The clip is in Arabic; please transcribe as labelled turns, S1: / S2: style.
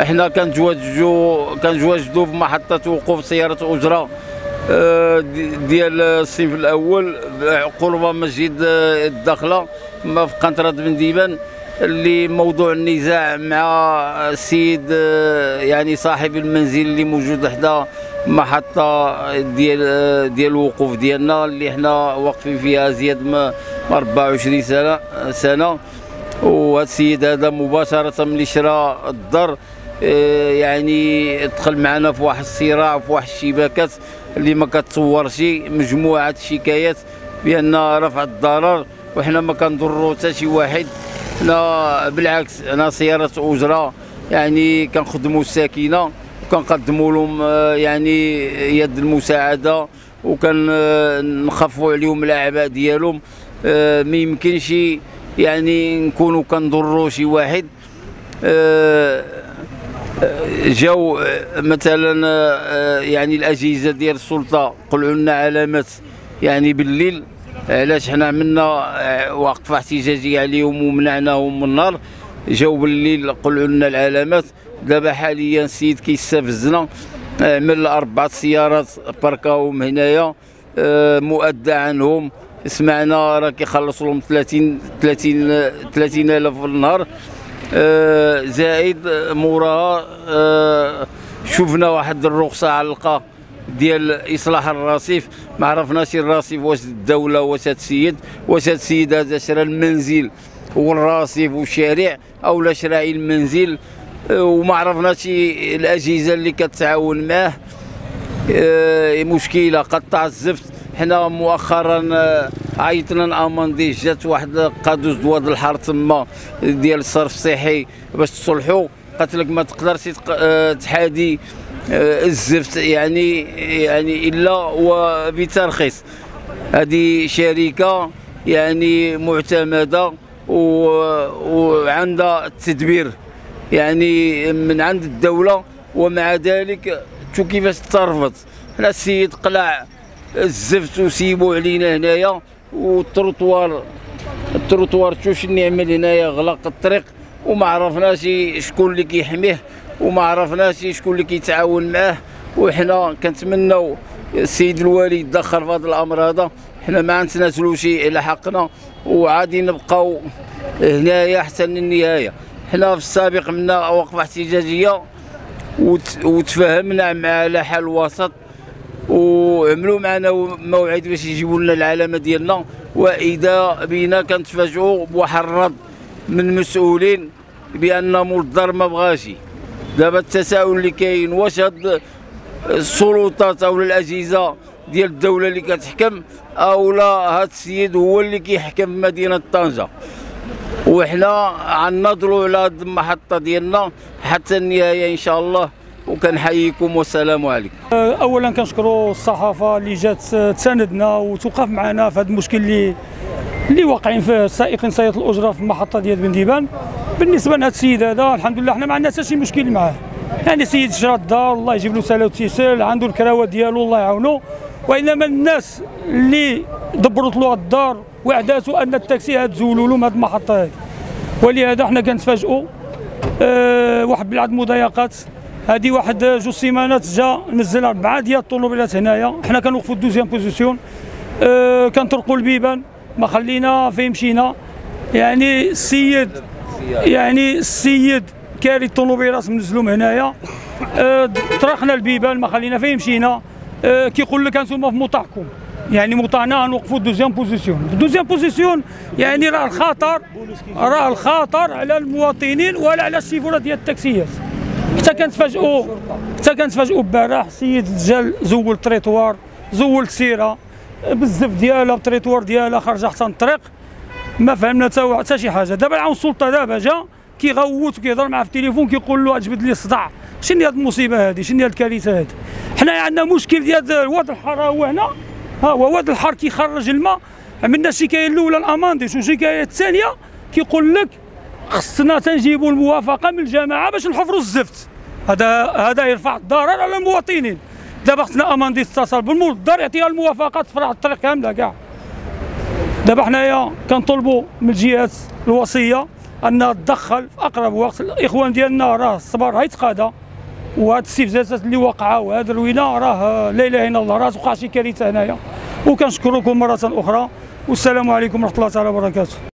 S1: احنا كنتواجدوا في محطه وقوف سياره اجره ديال الصنف الاول قرب مسجد الداخله في قنطره بن ديبان، اللي موضوع النزاع مع السيد يعني صاحب المنزل اللي موجود حدا محطه ديال الوقوف ديالنا اللي حنا واقفين فيها ازيد من 24 سنه. وهذا السيد هذا مباشره ملي شرا الدار يعني دخل معنا في واحد الصراع وفي واحد الشباكات اللي ما كتصورش، مجموعه شكايات بان رفع الضرر، وحنا ما كنضروا حتى شي واحد. حنا بالعكس، انا سياره اجره يعني كنخدموا الساكنه وكنقدموا لهم يعني يد المساعده وكنخفوا عليهم الاعباء ديالهم. ما يمكنش يعني نكونوا كنضروا شي واحد. جاو مثلا يعني الاجهزه ديال السلطه قلعوا لنا علامات يعني بالليل، علاش حنا عملنا وقفه احتجاجيه عليهم ومنعناهم من النهار. جاو بالليل قلعوا لنا العلامات. دابا حاليا السيد كيستفزنا، عمل 4 سيارات باركاهم هنايا مؤدى عنهم. سمعنا راه كيخلصوا لهم 30,000 في النهار، زائد موراها شفنا واحد الرخصه علقه ديال اصلاح الرصيف. ما عرفناش الرصيف واش الدوله واش هذا السيد هذا شرا المنزل والرصيف والشارع او لا شرا المنزل، وما عرفناش الاجهزه اللي كتعاون معاه. مشكله قطع الزفت. حنا مؤخرا عيطنا لاماندي، جات واحد قادوس دواد الحار تما ديال الصرف الصحي باش تصلحوا، قالت لك ما تقدرش تحادي الزفت يعني الا وبترخيص. هذه شركه يعني معتمده وعندها التدبير يعني من عند الدوله، ومع ذلك شوف كيفاش تصرفت. حنا السيد قلع الزفت وسيبوا علينا هنايا، والتروطوار شوف شنو يعمل هنايا، غلق الطريق وما عرفناش شكون اللي كيحميه وما عرفناش شكون اللي كيتعاون معاه. وحنا كنتمناو السيد الوالي يتدخل في هذا الامر هذا. حنا ما نتنازلوش على حقنا وعادي نبقاو هنايا حتى للنهايه. حنا في السابق منا وقفه احتجاجيه وتفاهمنا مع على حل وسط، وعملوا معنا موعد باش يجيبوا لنا العلامه ديالنا، واذا بينا كنتفاجئوا بواحد الرد من مسؤولين بان مول الدار ما بغاش. دابا التساؤل اللي كاين، واش هاد السلطات او الاجهزه ديال الدوله اللي كتحكم او لا هاد السيد هو اللي كيحكم في مدينه طنجه؟ وحنا غنناضلوا على هاد المحطه ديالنا حتى النهايه ان شاء الله. وكنحييكم والسلام عليكم.
S2: اولا كنشكروا الصحافه اللي جات تساندنا وتوقف معنا في هذا المشكل اللي واقعين فيه السائقين سيارة الاجره في المحطه ديال بن ديبان. بالنسبه لهذا السيد هذا الحمد لله حنا ما عندنا حتى شي مشكل معاه، يعني سيد شرا الدار الله يجيب له سلا وتيسير، عنده الكراوات ديالو الله يعاونو. وانما الناس اللي دبرت له الدار واعداتوا ان التاكسي هاد زولوا له من هذه المحطه هذه، ولهذا حنا كنتفاجئوا واحد بالعدد المضايقات. هذه واحد 2 سيمانات جا نزل 4 ديال الطوموبيلات هنايا. حنا كنوقفوا الدوزيام بوزيسيون، كنطرقوا البيبان ما خلينا فين مشينا. يعني السيد كاري الطوموبيلات منزلهم هنايا، طرقنا البيبان ما خلينا فين مشينا. كيقول لك انتم في موطعكم، يعني موطعنا نوقفوا الدوزيام بوزيسيون. يعني راه الخطر على المواطنين ولا على الشيفورات ديال التاكسيات. حتى كنتفاجئوا البارح السيد جا زول التريطوار، زول السيره بزاف ديالها التريطوار ديالها خارجه حتى الطريق، ما فهمنا حتى شي حاجه. دابا العون السلطه دابا جا كيغوت وكيهضر معاه في التليفون كيقول له اجبد لي الصداع. شنو هاد المصيبه هذه؟ شنو هاد الكارثه هذه؟ حنا عندنا مشكل ديال واد الحار. هو هنا هو واد الحار كيخرج الماء. عملنا الشكايه الاولى الامانديش، والشكايه الثانيه كيقول لك خصنا تنجيبوا الموافقه من الجماعه باش نحفروا الزفت. هذا يرفع الضرر على المواطنين. دابا خصنا امانديس اتصل بالمول الدار يعطيها الموافقه تفرع الطريق كامله كاع. دابا حنايا كنطلبوا من الجهات الوصيه انها تدخل في اقرب وقت. الاخوان ديالنا راه الصبر غيتقاضى، وهاد الاستفزازات اللي واقعه وهاد الروينه راه لا اله الا الله، راه توقع شي كارثه هنايا. وكنشكركم مره اخرى، والسلام عليكم ورحمه الله تعالى وبركاته.